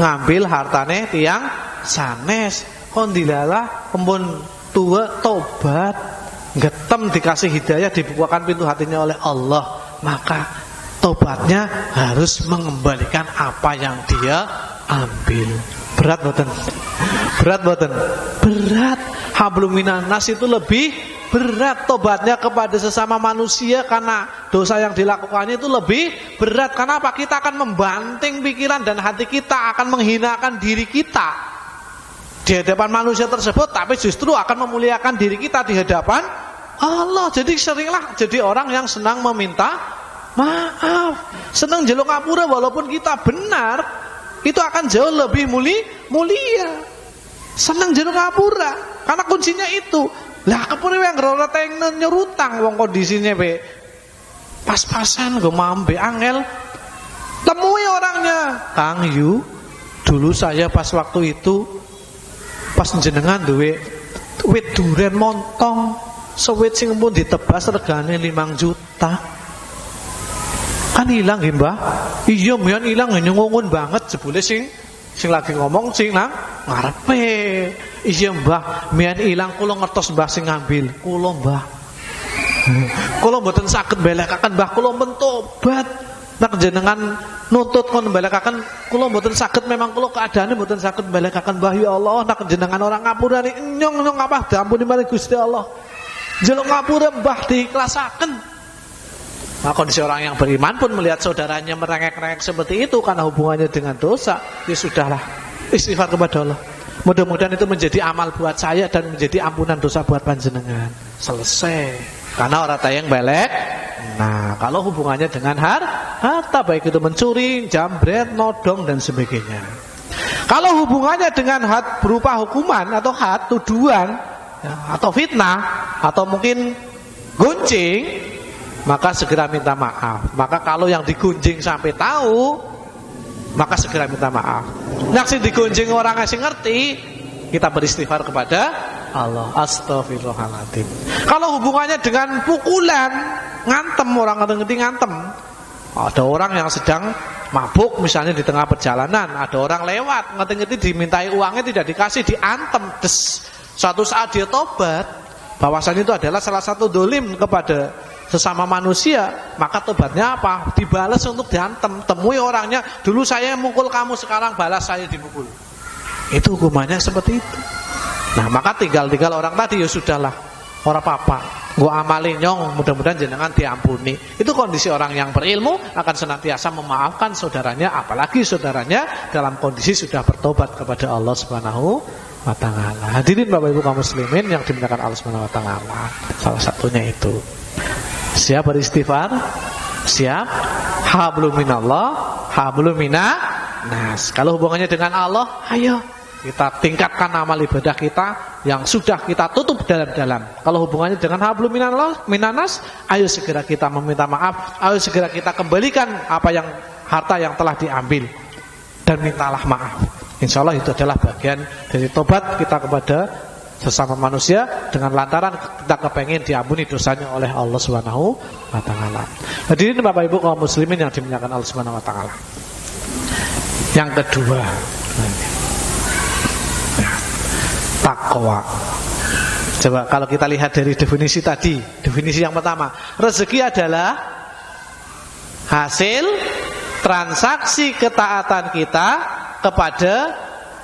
Ngambil hartane tiang sanes. Kon dilalah kembon tua tobat, getem dikasih hidayah, dibukakan pintu hatinya oleh Allah, maka tobatnya harus mengembalikan apa yang dia ambil. Berat boten? Berat boten? Berat. Hablum minan nas itu lebih berat tobatnya kepada sesama manusia, karena dosa yang dilakukannya itu lebih berat. Kenapa? Kita akan membanting pikiran dan hati kita, akan menghinakan diri kita di hadapan manusia tersebut, tapi justru akan memuliakan diri kita di hadapan Allah. Jadi seringlah jadi orang yang senang meminta maaf, senang jeluk ngapura walaupun kita benar, itu akan jauh lebih mulia. Senang jeluk ngapura karena kuncinya itu. Lah kepriwe yang ora teng nyerutang wong kondisinya be pas-pasan go mambe angel. Temui orangnya. Kang Yu, dulu saya pas waktu itu pas jenengan duwe wit duren montong, sewit sing pun ditebas regane 5 juta. Kan hilang nggih, Mbah? Iya, mbiyen hilang nyungun banget jebule sing lagi ngomong sing nang ngarepe. Iya Mbah, mbiyen ilang kula ngertos Mbah sing ngambil. Kula Mbah. Kula mboten saged belekaken Mbah, kula men tobat. Nek jenengan nuntut kon belekaken, kula mboten saged, memang kula keadaane mboten saged belekaken Mbah. Ya Allah, nek jenengan orang ngapurane nyong apa diampuni marang Gusti Allah. Njaluk ngapura Mbah diikhlasaken. Nah, kondisi orang yang beriman pun melihat saudaranya merengek-rengek seperti itu karena hubungannya dengan dosa, ya sudahlah, istighfar kepada Allah. Mudah-mudahan itu menjadi amal buat saya dan menjadi ampunan dosa buat panjenengan. Selesai. Karena orang tayang belek. Nah, kalau hubungannya dengan harta, baik itu mencuri, jambret, nodong dan sebagainya. Kalau hubungannya dengan berupa hukuman atau tuduhan, ya, atau fitnah, atau mungkin gunjing, maka segera minta maaf. Maka kalau yang digunjing sampai tahu, maka segera minta maaf. Nek sing digunjing orang sing ngerti, kita beristighfar kepada Allah. Astagfirullahaladzim. Kalau hubungannya dengan pukulan, ngantem, orang ngerti ngantem, Ada orang yang sedang mabuk misalnya di tengah perjalanan, ada orang lewat, ngerti-ngerti dimintai uangnya tidak dikasih, diantem. Suatu saat dia tobat, bahwasanya itu adalah salah satu dolim kepada sesama manusia, maka tobatnya apa? Dibalas untuk diantem. Temui orangnya, dulu saya mukul kamu, sekarang balas saya dimukul. Itu hukumannya seperti itu. Nah, maka tinggal orang tadi, ya sudahlah, ora apa-apa, gua amalin nyong, mudah-mudahan jenengan diampuni. Itu kondisi orang yang berilmu, akan senantiasa memaafkan saudaranya, apalagi saudaranya dalam kondisi sudah bertobat kepada Allah Subhanahu wa ta'ala. Hadirin Bapak Ibu kaum muslimin yang dimuliakan Allah Subhanahu wa ta'ala, salah satunya itu siap beristighfar, siap hablum minallah, hablum minas. Kalau hubungannya dengan Allah, ayo kita tingkatkan amal ibadah kita yang sudah kita tutup dalam-dalam. Kalau hubungannya dengan hablum minallah, minanas, ayo segera kita meminta maaf, ayo segera kita kembalikan apa yang harta yang telah diambil, dan mintalah maaf. Insya Allah itu adalah bagian dari tobat kita kepada sesama manusia, dengan lantaran kita kepengen diampuni dosanya oleh Allah Subhanahu wa ta'ala. Hadirin Bapak Ibu kaum muslimin yang dimuliakan Allah Subhanahu wa ta'ala. Yang kedua, takwa. Coba kalau kita lihat dari definisi tadi, definisi yang pertama, rezeki adalah hasil transaksi ketaatan kita kepada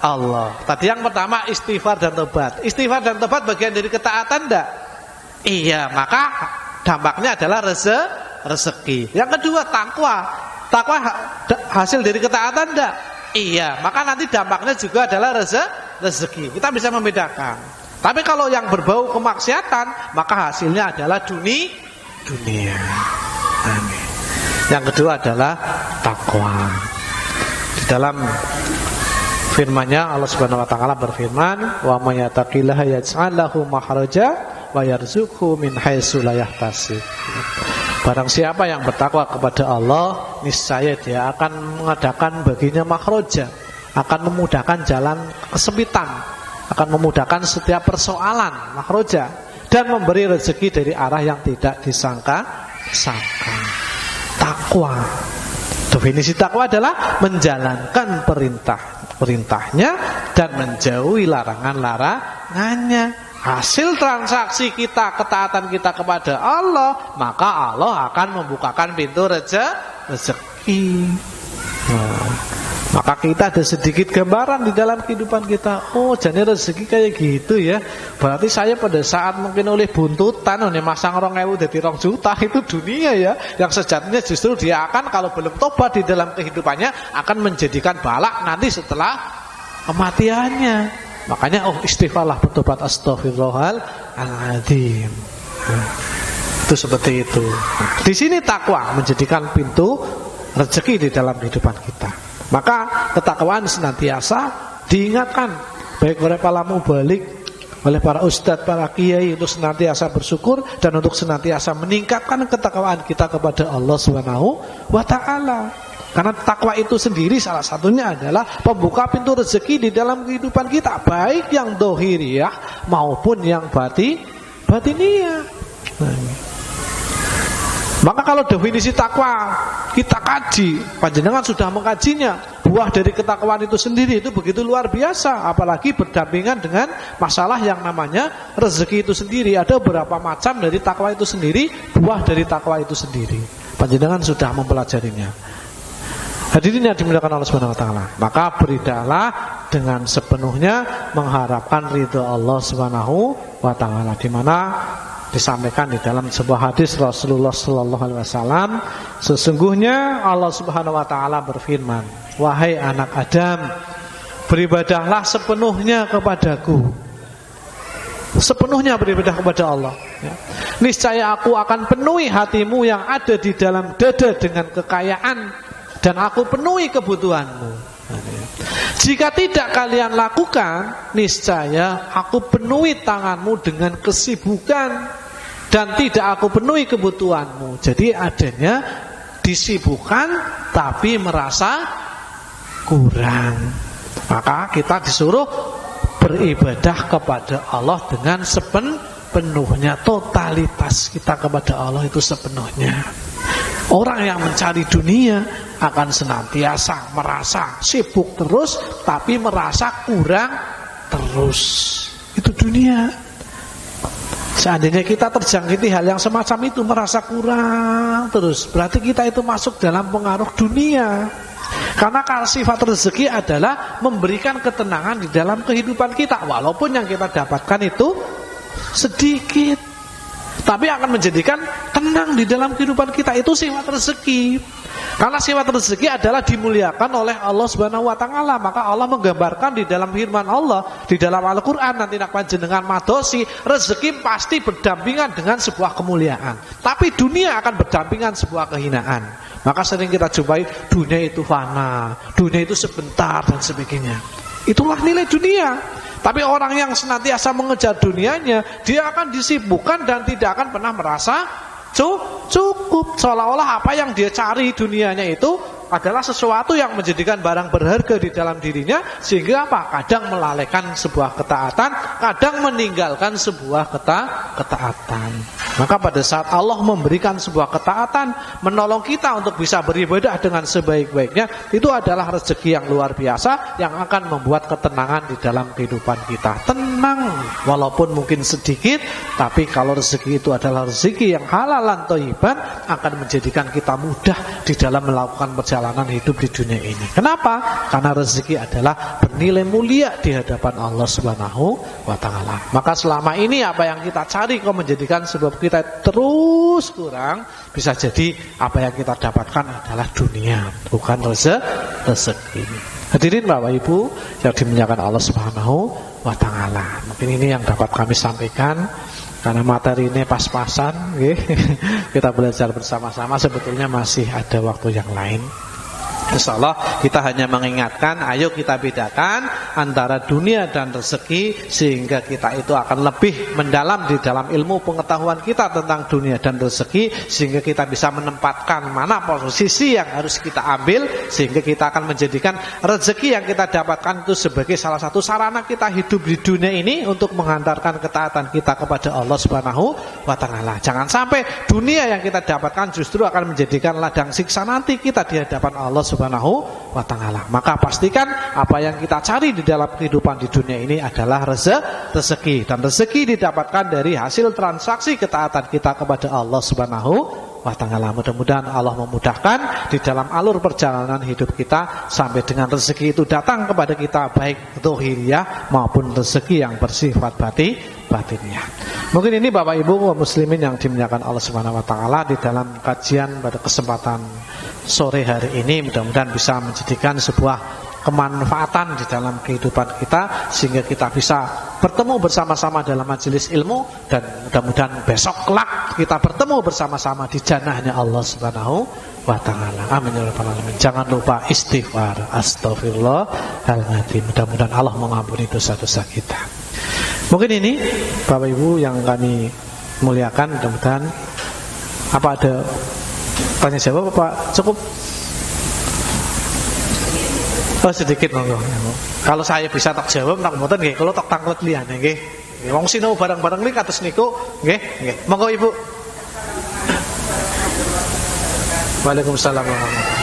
Allah. Tadi yang pertama istighfar dan tobat. Istighfar dan tobat bagian dari ketaatan enggak? Iya, maka dampaknya adalah rezeki. Yang kedua takwa. Takwa hasil dari ketaatan enggak? Iya, maka nanti dampaknya juga adalah rezeki. Kita bisa membedakan. Tapi kalau yang berbau kemaksiatan, maka hasilnya adalah dunia. Amin. Yang kedua adalah takwa. Di dalam firman-Nya Allah Subhanahu wa taala berfirman, "Wa may yattaqillaha yaj'al lahu makhraja wa yarzuqhu min haitsu la yahtasib." Barang siapa yang bertakwa kepada Allah, niscaya dia akan mengadakan baginya makhraja, akan memudahkan jalan kesempitan, akan memudahkan setiap persoalan, makhraja, dan memberi rezeki dari arah yang tidak disangka-sangka. Takwa. Definisi takwa adalah menjalankan perintahnya dan menjauhi larangannya. Hasil transaksi kita, ketaatan kita kepada Allah, maka Allah akan membukakan pintu rezeki. Maka kita ada sedikit gambaran di dalam kehidupan kita. Oh, jadi rezeki kayak gitu ya. Berarti saya pada saat mungkin oleh buntutan, masang 2.000 jadi 2 juta, itu dunia ya. Yang sejatinya justru dia akan, kalau belum tobat di dalam kehidupannya, akan menjadikan balak nanti setelah kematiannya. Makanya istighfarlah, bertobat, astaghfirullahaladzim. Itu seperti itu. Di sini takwa menjadikan pintu rezeki di dalam kehidupan kita. Maka ketakwaan senantiasa diingatkan, baik oleh para mubalik, oleh para ustadz, para kiai, untuk senantiasa bersyukur dan untuk senantiasa meningkatkan ketakwaan kita kepada Allah Subhanahu wa ta'ala. Karena takwa itu sendiri salah satunya adalah pembuka pintu rezeki di dalam kehidupan kita, baik yang dohiriyah maupun yang batiniyah. Maka kalau definisi takwa kita kaji, panjenengan sudah mengkajinya, buah dari ketakwaan itu sendiri itu begitu luar biasa, apalagi berdampingan dengan masalah yang namanya rezeki itu sendiri. Ada beberapa macam dari takwa itu sendiri, buah dari takwa itu sendiri. Panjenengan sudah mempelajarinya. Hadirin yang dimuliakan Allah Subhanahu wa taala, maka beridahlah dengan sepenuhnya mengharapkan ridha Allah Subhanahu wa taala, di mana disampaikan di dalam sebuah hadis Rasulullah sallallahu alaihi wasallam, sesungguhnya Allah Subhanahu wa taala berfirman, "Wahai anak Adam, beribadahlah sepenuhnya kepadaku." Sepenuhnya beribadah kepada Allah, ya. Niscaya aku akan penuhi hatimu yang ada di dalam dada dengan kekayaan, dan aku penuhi kebutuhanmu. Jika tidak kalian lakukan, niscaya aku penuhi tanganmu dengan kesibukan, dan tidak aku penuhi kebutuhanmu. Jadi adanya disibukkan tapi merasa kurang. Maka kita disuruh beribadah kepada Allah dengan sepenuhnya, totalitas kita kepada Allah itu sepenuhnya. Orang yang mencari dunia akan senantiasa merasa sibuk terus, tapi merasa kurang terus. Itu dunia. Seandainya kita terjangkiti hal yang semacam itu, merasa kurang terus, berarti kita itu masuk dalam pengaruh dunia. Karena sifat rezeki adalah memberikan ketenangan di dalam kehidupan kita, walaupun yang kita dapatkan itu sedikit, tapi akan menjadikan tenang di dalam kehidupan kita. Itu sifat rezeki. Karena sifat rezeki adalah dimuliakan oleh Allah Subhanahu wa taala. Maka Allah menggambarkan di dalam firman Allah, di dalam Al-Qur'an, nanti nak panjenengan madosi, rezeki pasti berdampingan dengan sebuah kemuliaan. Tapi dunia akan berdampingan sebuah kehinaan. Maka sering kita jumpai dunia itu fana, dunia itu sebentar dan sebagainya. Itulah nilai dunia. Tapi orang yang senantiasa mengejar dunianya, dia akan disibukkan dan tidak akan pernah merasa cukup. Seolah-olah apa yang dia cari dunianya itu adalah sesuatu yang menjadikan barang berharga di dalam dirinya, sehingga apa? Kadang melalaikan sebuah ketaatan, kadang meninggalkan sebuah ketaatan. Maka pada saat Allah memberikan sebuah ketaatan, menolong kita untuk bisa beribadah dengan sebaik-baiknya, itu adalah rezeki yang luar biasa yang akan membuat ketenangan di dalam kehidupan kita. Tenang walaupun mungkin sedikit, tapi kalau rezeki itu adalah rezeki yang halalan thayyiban, akan menjadikan kita mudah di dalam melakukan perjalanan hidup di dunia ini. Kenapa? Karena rezeki adalah bernilai mulia di hadapan Allah Subhanahu wa taala. Maka selama ini apa yang kita cari kok menjadikan sebab kita terus kurang, bisa jadi apa yang kita dapatkan adalah dunia, bukan rezeki. Hadirin Bapak Ibu yang dimuliakan Allah Subhanahu wa taala. Mungkin ini yang dapat kami sampaikan. Karena materi ini pas-pasan, kita belajar bersama-sama. Sebetulnya masih ada waktu yang lain. Insyaallah kita hanya mengingatkan, ayo kita bedakan antara dunia dan rezeki, sehingga kita itu akan lebih mendalam di dalam ilmu pengetahuan kita tentang dunia dan rezeki, sehingga kita bisa menempatkan mana posisi yang harus kita ambil, sehingga kita akan menjadikan rezeki yang kita dapatkan itu sebagai salah satu sarana kita hidup di dunia ini untuk menghantarkan ketaatan kita kepada Allah Subhanahu wa taala. Jangan sampai dunia yang kita dapatkan justru akan menjadikan ladang siksa nanti kita di hadapan Allah Subhanahu wa taala. Maka pastikan apa yang kita cari di dalam kehidupan di dunia ini adalah rezeki, dan rezeki didapatkan dari hasil transaksi ketaatan kita kepada Allah Subhanahu wa taala. Mudah-mudahan Allah memudahkan di dalam alur perjalanan hidup kita sampai dengan rezeki itu datang kepada kita, baik zahiriyah maupun rezeki yang bersifat batinnya. Mungkin ini Bapak Ibu kaum muslimin yang dimuliakan Allah Subhanahu wa taala, di dalam kajian pada kesempatan sore hari ini mudah-mudahan bisa menjadikan sebuah kemanfaatan di dalam kehidupan kita, sehingga kita bisa bertemu bersama-sama dalam majelis ilmu, dan mudah-mudahan besok kelak kita bertemu bersama-sama di jannahnya Allah Subhanahu wa taala. Amin ya rabbal alamin. Jangan lupa istighfar, astagfirullahaladzim. Mudah-mudahan Allah mengampuni dosa-dosa kita. Mungkin ini Bapak Ibu yang kami muliakan, mudah-mudahan apa ada tanya jawab apa cukup? Oh sedikit monggo. Kalau saya bisa tak jawab tak mboten nggih, kalau tak tanglet liyane nggih. Wong sinau barang-barang niki kados niku nggih, nggih. Monggo Ibu. Waalaikumsalam warahmatullahi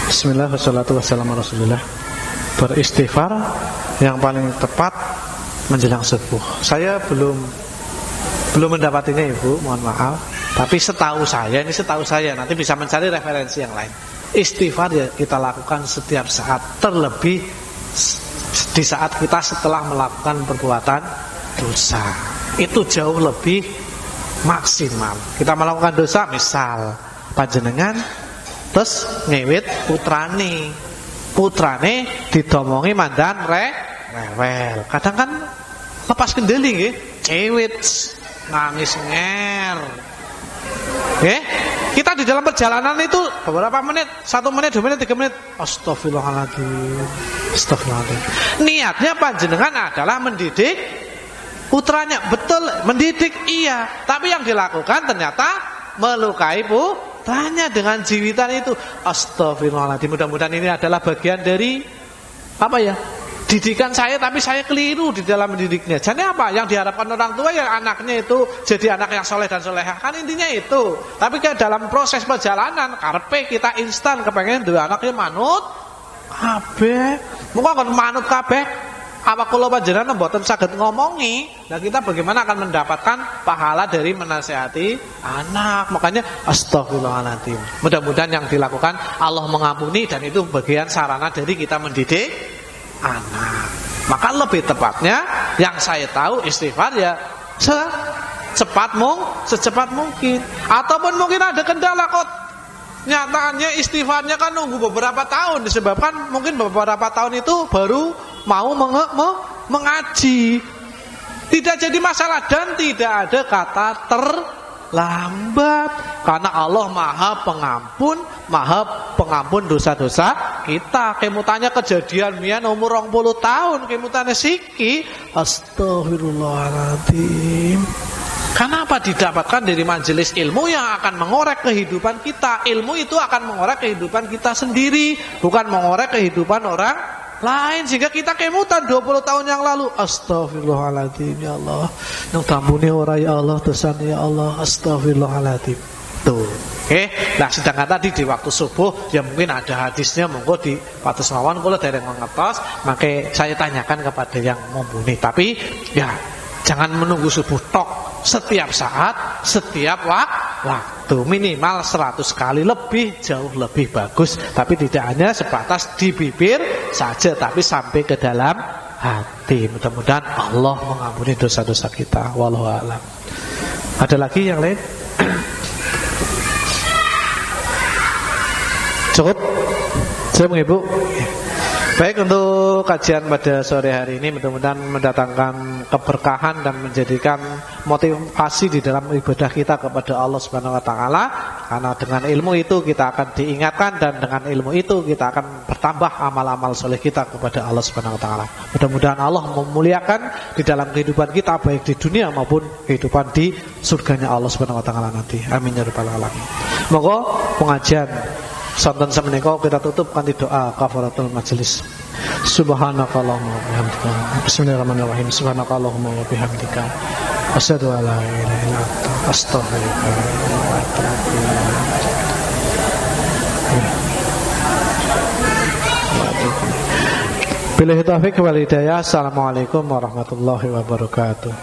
Bismillah, wassalatu wassalamu rasulillah. Beristighfar yang paling tepat menjelang subuh. Saya belum mendapatinya Ibu, mohon maaf. Tapi setahu saya, nanti bisa mencari referensi yang lain. Istighfar ya kita lakukan setiap saat, terlebih di saat kita setelah melakukan perbuatan dosa. Itu jauh lebih maksimal. Kita melakukan dosa, misal panjenengan terus ngewit putrane didomongi mandan rewel. Kadang kan lepas kendali nggih, ngewit nangis nger. Kita di dalam perjalanan itu beberapa menit, 1 menit, 2 menit, 3 menit, astagfirullahaladzim. Niatnya panjenengan adalah mendidik putranya, betul, mendidik iya, tapi yang dilakukan ternyata melukai putranya dengan jiwitan itu. Astagfirullahaladzim. Mudah-mudahan ini adalah bagian dari apa ya? Didikan saya, tapi saya keliru di dalam mendidiknya. Jadi apa? Yang diharapkan orang tua ya anaknya itu jadi anak yang soleh dan solehah. Kan intinya itu. Tapi kayak dalam proses perjalanan, karpe kita instan kepengen dua anaknya manut kabeh. Muga kan manut kabeh. Apa kula panjenengan mboten saged ngomongi, nah kita bagaimana akan mendapatkan pahala dari menasihati anak. Makanya astagfirullahaladzim. Mudah-mudahan yang dilakukan Allah mengampuni, dan itu bagian sarana dari kita mendidik anak. Maka lebih tepatnya yang saya tahu istighfar ya secepat mungkin. Ataupun mungkin ada kendala kok. Nyataannya istighfarnya kan nunggu beberapa tahun, disebabkan mungkin beberapa tahun itu baru mau mengaji. Tidak jadi masalah dan tidak ada kata terlambat, karena Allah Maha pengampun dosa-dosa kita. Kemutanya kejadian mian umur 20 tahun, kemutanya siki astagfirullahaladzim. Kenapa didapatkan dari majelis ilmu yang akan mengorek kehidupan kita? Ilmu itu akan mengorek kehidupan kita sendiri, bukan mengorek kehidupan orang lain. Sehingga kita kemutan 20 tahun yang lalu. Astagfirullahaladzim ya Allah. Yang tampuni orang ya Allah, dosanya ya Allah. Astagfirullahaladzim. Tuh. Oke. Nah sedangkan tadi di waktu subuh ya mungkin ada hadisnya, monggo di patus mawon kula dereng ngetos, maka saya tanyakan kepada yang mumpuni. Tapi ya jangan menunggu subuh tok. Setiap saat, setiap waktu, minimal 100 kali, lebih jauh lebih bagus. Tapi tidak hanya sebatas di bibir saja, tapi sampai ke dalam hati. Mudah-mudahan Allah mengampuni dosa-dosa kita. Wallahu a'lam. Ada lagi yang lain? Cukup? Cukup Ibu? Baik, untuk kajian pada sore hari ini mudah-mudahan mendatangkan keberkahan dan menjadikan motivasi di dalam ibadah kita kepada Allah Subhanahu wa taala. Karena dengan ilmu itu kita akan diingatkan, dan dengan ilmu itu kita akan bertambah amal-amal soleh kita kepada Allah Subhanahu wa taala. Mudah-mudahan Allah memuliakan di dalam kehidupan kita, baik di dunia maupun kehidupan di surganya Allah Subhanahu wa taala nanti. Amin ya rabbal alamin. Moga pengajian sonten semenika kita tutup kanthi doa kafaratul majelis. Subhanakallahumma wa bihamdika. Bismillahirrahmanirrahim. Subhanakallahumma wa bihamdika. Asyhadu an la ilaha illa anta astaghfiruka wa atubu ilaik. Billahi taufiq wal hidayah. Assalamualaikum warahmatullahi wabarakatuh.